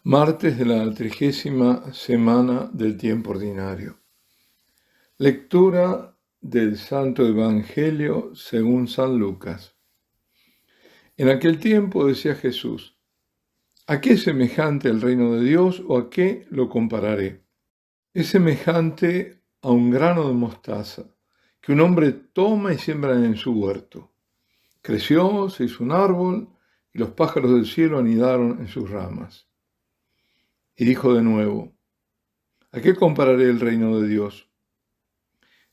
Martes de la 30ª semana del tiempo ordinario. Lectura del Santo Evangelio según San Lucas. En aquel tiempo decía Jesús: ¿a qué es semejante el reino de Dios o a qué lo compararé? Es semejante a un grano de mostaza que un hombre toma y siembra en su huerto. Creció, se hizo un árbol y los pájaros del cielo anidaron en sus ramas. Y dijo de nuevo: ¿a qué compararé el reino de Dios?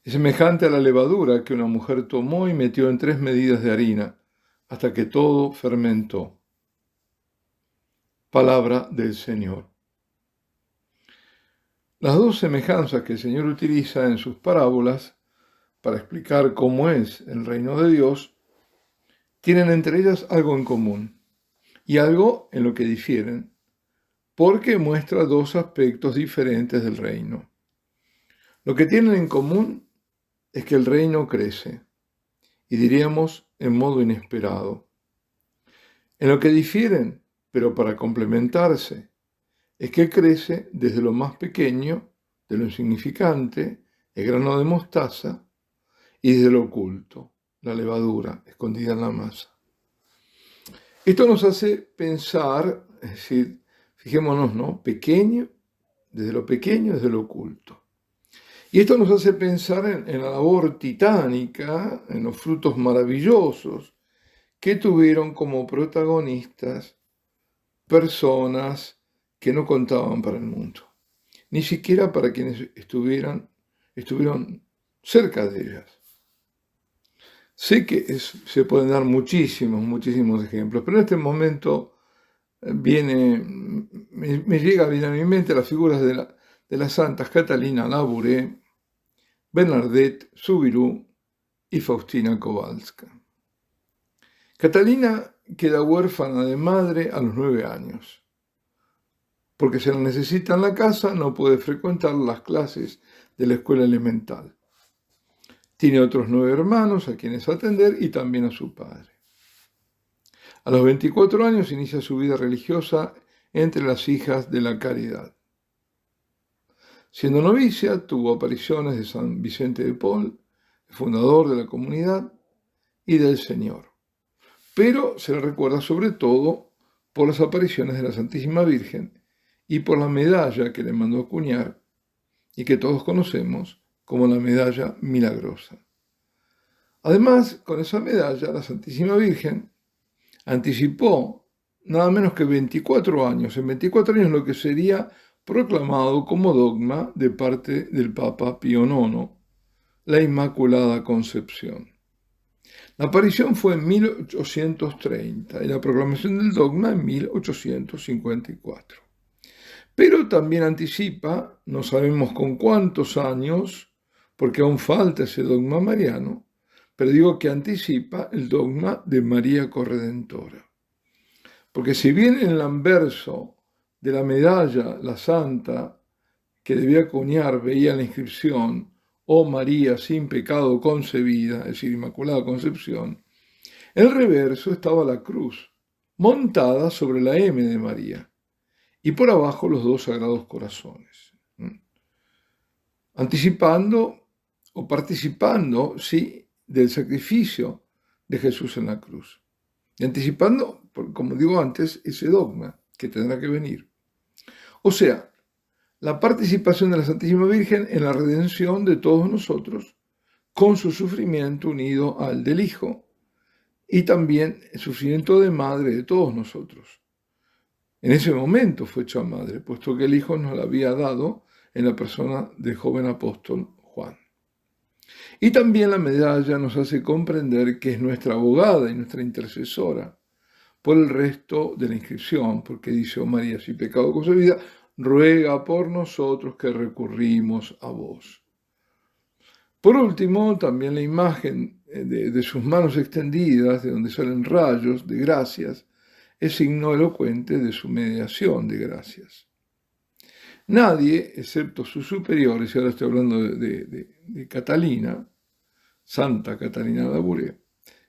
Es semejante a la levadura que una mujer tomó y metió en 3 medidas de harina, hasta que todo fermentó. Palabra del Señor. Las dos semejanzas que el Señor utiliza en sus parábolas para explicar cómo es el reino de Dios tienen entre ellas algo en común y algo en lo que difieren, porque muestra dos aspectos diferentes del reino. Lo que tienen en común es que el reino crece, y diríamos en modo inesperado. En lo que difieren, pero para complementarse, es que crece desde lo más pequeño, de lo insignificante, el grano de mostaza, y desde lo oculto, la levadura escondida en la masa. Esto nos hace pensar, es decir, fijémonos, ¿no? Pequeño, desde lo oculto. Y esto nos hace pensar en la labor titánica, en los frutos maravillosos que tuvieron como protagonistas personas que no contaban para el mundo, ni siquiera para quienes estuvieron cerca de ellas. Sé que se pueden dar muchísimos ejemplos, pero en este momento me llega bien a mi mente las figuras de las santas Catalina Labouré, Bernadette Soubirous y Faustina Kowalska. Catalina queda huérfana de madre a los 9 años. Porque se la necesita en la casa, no puede frecuentar las clases de la escuela elemental. Tiene otros 9 hermanos a quienes atender y también a su padre. A los 24 años inicia su vida religiosa entre las hijas de la caridad. Siendo novicia, tuvo apariciones de San Vicente de Paul, el fundador de la comunidad, y del Señor. Pero se le recuerda sobre todo por las apariciones de la Santísima Virgen y por la medalla que le mandó acuñar y que todos conocemos como la medalla milagrosa. Además, con esa medalla, la Santísima Virgen anticipó nada menos que 24 años, en 24 años lo que sería proclamado como dogma de parte del Papa Pío IX, la Inmaculada Concepción. La aparición fue en 1830 y la proclamación del dogma en 1854. Pero también anticipa, no sabemos con cuántos años, porque aún falta ese dogma mariano, pero digo que anticipa el dogma de María Corredentora. Porque si bien en el anverso de la medalla, la santa que debía acuñar veía la inscripción: «Oh María sin pecado concebida», es decir, Inmaculada Concepción, en el reverso estaba la cruz, montada sobre la M de María, y por abajo los 2 sagrados corazones, anticipando o participando, sí, del sacrificio de Jesús en la cruz, y anticipando, como digo antes, ese dogma que tendrá que venir. O sea, la participación de la Santísima Virgen en la redención de todos nosotros, con su sufrimiento unido al del Hijo, y también el sufrimiento de madre de todos nosotros. En ese momento fue hecha madre, puesto que el Hijo nos la había dado en la persona del joven apóstol Juan. Y también la medalla nos hace comprender que es nuestra abogada y nuestra intercesora por el resto de la inscripción, porque dice: «Oh María, sin pecado concebida, ruega por nosotros que recurrimos a vos». Por último, también la imagen de sus manos extendidas, de donde salen rayos de gracias, es signo elocuente de su mediación de gracias. Nadie, excepto sus superiores, y ahora estoy hablando de Catalina, Santa Catalina Labouré,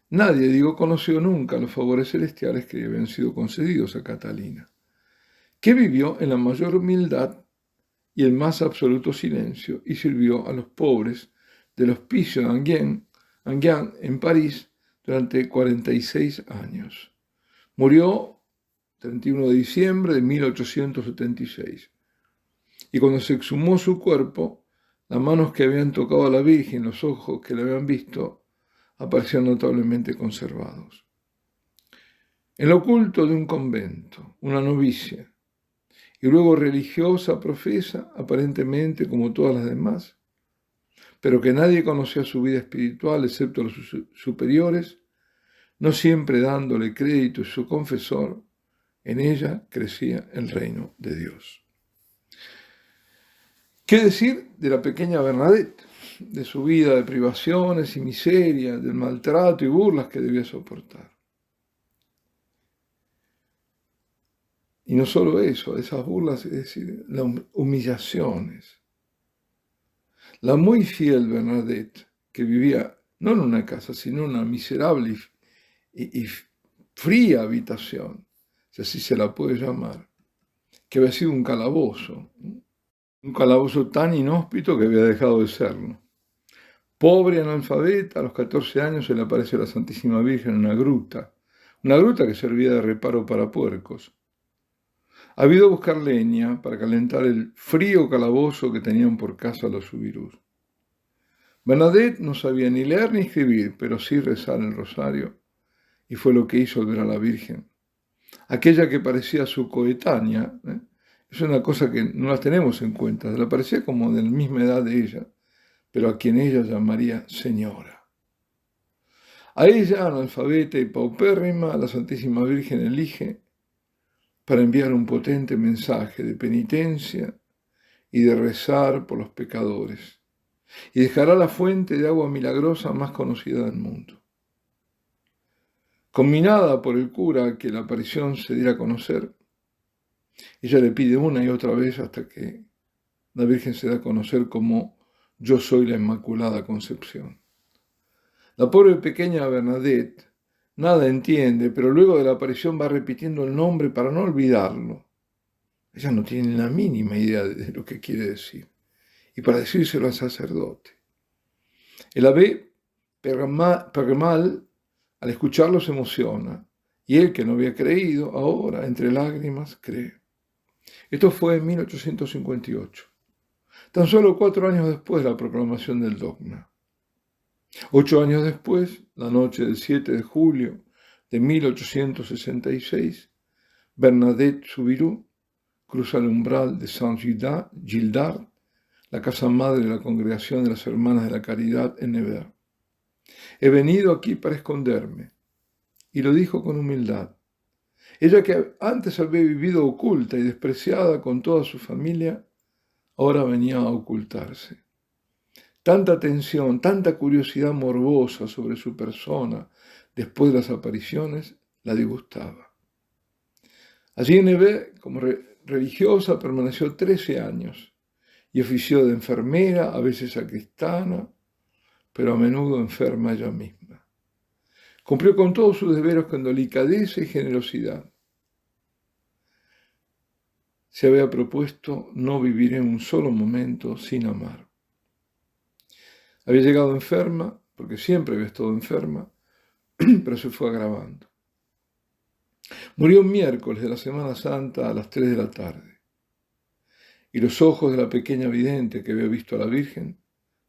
nadie, conoció nunca los favores celestiales que le habían sido concedidos a Catalina. que vivió en la mayor humildad y el más absoluto silencio y sirvió a los pobres del Hospicio d'Enghien en París durante 46 años. Murió 31 de diciembre de 1876. Y cuando se exhumó su cuerpo, las manos que habían tocado a la Virgen, los ojos que la habían visto, aparecían notablemente conservados. En lo oculto de un convento, una novicia, y luego religiosa profesa, aparentemente como todas las demás, pero que nadie conocía su vida espiritual excepto los superiores, no siempre dándole crédito a su confesor, en ella crecía el reino de Dios. ¿Qué decir de la pequeña Bernadette, de su vida de privaciones y miseria, del maltrato y burlas que debía soportar? Y no solo eso, esas burlas, es decir, las humillaciones. La muy fiel Bernadette, que vivía no en una casa, sino en una miserable y fría habitación, si así se la puede llamar, que había sido un calabozo tan inhóspito que había dejado de serlo. Pobre analfabeta, a los 14 años se le aparece la Santísima Virgen en una gruta que servía de reparo para puercos. Ha habido buscar leña para calentar el frío calabozo que tenían por casa los subirús. Bernadette no sabía ni leer ni escribir, pero sí rezar el rosario, y fue lo que hizo al ver a la Virgen. Aquella que parecía su coetánea, es una cosa que no las tenemos en cuenta, la parecía como de la misma edad de ella, pero a quien ella llamaría señora. A ella, analfabeta y paupérrima, la Santísima Virgen elige para enviar un potente mensaje de penitencia y de rezar por los pecadores, y dejará la fuente de agua milagrosa más conocida del mundo. Combinada por el cura que la aparición se diera a conocer, ella le pide una y otra vez hasta que la Virgen se da a conocer como yo soy la Inmaculada Concepción. La pobre pequeña Bernadette nada entiende, pero luego de la aparición va repitiendo el nombre para no olvidarlo. Ella no tiene la mínima idea de lo que quiere decir. Y para decírselo al sacerdote. El abbé Permal, al escucharlo, se emociona. Y él, que no había creído, ahora, entre lágrimas, cree. Esto fue en 1858. Tan solo 4 años después de la proclamación del dogma. 8 años después, la noche del 7 de julio de 1866, Bernadette Soubirous cruza el umbral de Saint-Gildard, la casa madre de la Congregación de las Hermanas de la Caridad en Nevers. He venido aquí para esconderme, y lo dijo con humildad. Ella que antes había vivido oculta y despreciada con toda su familia, ahora venía a ocultarse. Tanta tensión, tanta curiosidad morbosa sobre su persona después de las apariciones la disgustaba. Allí en Nevers, como religiosa, permaneció 13 años y ofició de enfermera, a veces sacristana, pero a menudo enferma ella misma. Cumplió con todos sus deberes con delicadeza y generosidad. Se había propuesto no vivir en un solo momento sin amar. Había llegado enferma, porque siempre había estado enferma, pero se fue agravando. Murió un miércoles de la Semana Santa a las 3 de la tarde, y los ojos de la pequeña vidente que había visto a la Virgen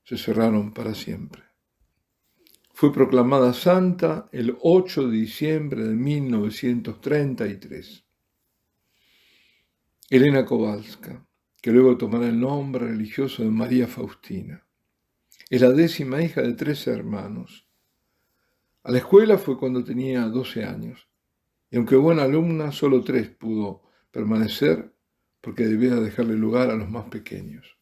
se cerraron para siempre. Fue proclamada santa el 8 de diciembre de 1933. Elena Kowalska, que luego tomará el nombre religioso de María Faustina. Es la 10ª hija de 13 hermanos. A la escuela fue cuando tenía 12 años, y aunque buena alumna, solo 3 pudo permanecer porque debía dejarle lugar a los más pequeños.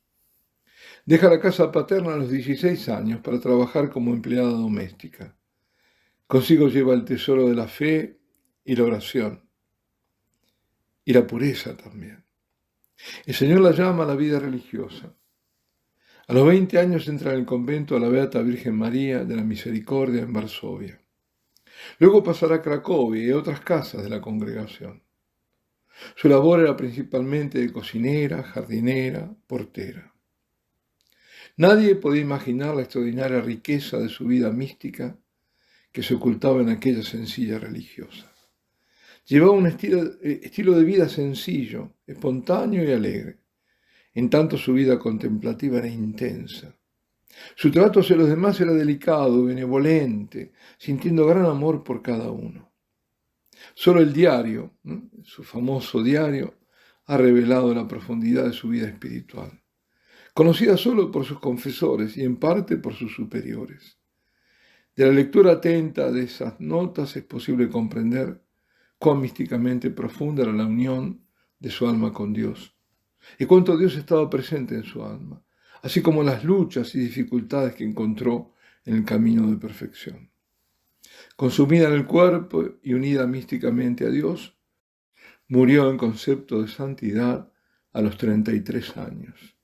Deja la casa paterna a los 16 años para trabajar como empleada doméstica. Consigo lleva el tesoro de la fe y la oración, y la pureza también. El Señor la llama a la vida religiosa. A los 20 años entra en el convento a la Beata Virgen María de la Misericordia en Varsovia. Luego pasará a Cracovia y a otras casas de la congregación. Su labor era principalmente de cocinera, jardinera, portera. Nadie podía imaginar la extraordinaria riqueza de su vida mística que se ocultaba en aquella sencilla religiosa. Llevaba un estilo de vida sencillo, espontáneo y alegre. En tanto su vida contemplativa era intensa. Su trato hacia los demás era delicado, benevolente, sintiendo gran amor por cada uno. Solo el diario, su famoso diario, ha revelado la profundidad de su vida espiritual, conocida solo por sus confesores y en parte por sus superiores. De la lectura atenta de esas notas es posible comprender cuán místicamente profunda era la unión de su alma con Dios y cuánto Dios estaba presente en su alma, así como las luchas y dificultades que encontró en el camino de perfección. Consumida en el cuerpo y unida místicamente a Dios, murió en concepto de santidad a los 33 años,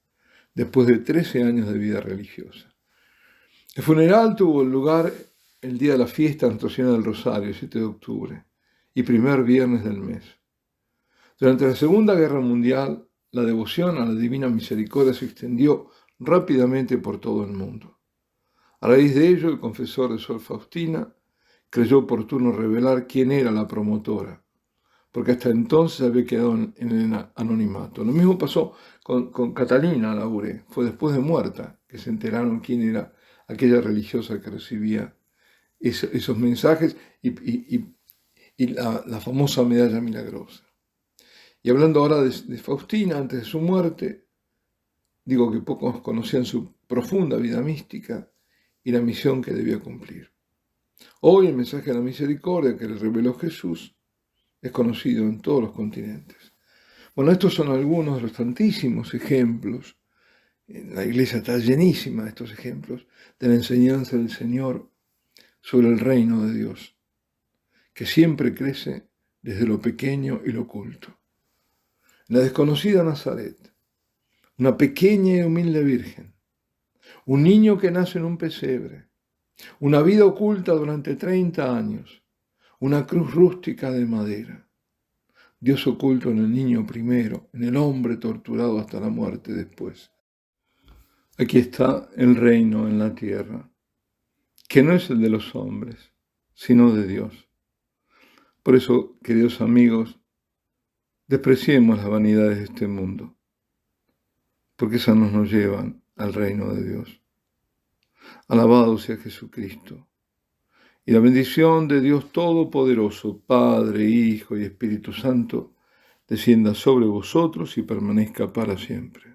después de 13 años de vida religiosa. El funeral tuvo lugar el día de la fiesta de Nuestra Señora del Rosario, 7 de octubre, y primer viernes del mes. Durante la Segunda Guerra Mundial, la devoción a la Divina Misericordia se extendió rápidamente por todo el mundo. A raíz de ello, el confesor de Sor Faustina creyó oportuno revelar quién era la promotora, porque hasta entonces había quedado en el anonimato. Lo mismo pasó con Catalina Labouré. Fue después de muerta que se enteraron quién era aquella religiosa que recibía esos mensajes y la famosa medalla milagrosa. Y hablando ahora de Faustina, antes de su muerte, digo que pocos conocían su profunda vida mística y la misión que debía cumplir. Hoy el mensaje de la misericordia que le reveló Jesús es conocido en todos los continentes. Bueno, estos son algunos de los tantísimos ejemplos. La iglesia está llenísima de estos ejemplos de la enseñanza del Señor sobre el reino de Dios, que siempre crece desde lo pequeño y lo oculto. La desconocida Nazaret, una pequeña y humilde virgen, un niño que nace en un pesebre, una vida oculta durante 30 años, una cruz rústica de madera, Dios oculto en el niño primero, en el hombre torturado hasta la muerte después. Aquí está el reino en la tierra, que no es el de los hombres, sino de Dios. Por eso, queridos amigos, despreciemos las vanidades de este mundo, porque esas no nos llevan al reino de Dios. Alabado sea Jesucristo. Y la bendición de Dios Todopoderoso, Padre, Hijo y Espíritu Santo, descienda sobre vosotros y permanezca para siempre.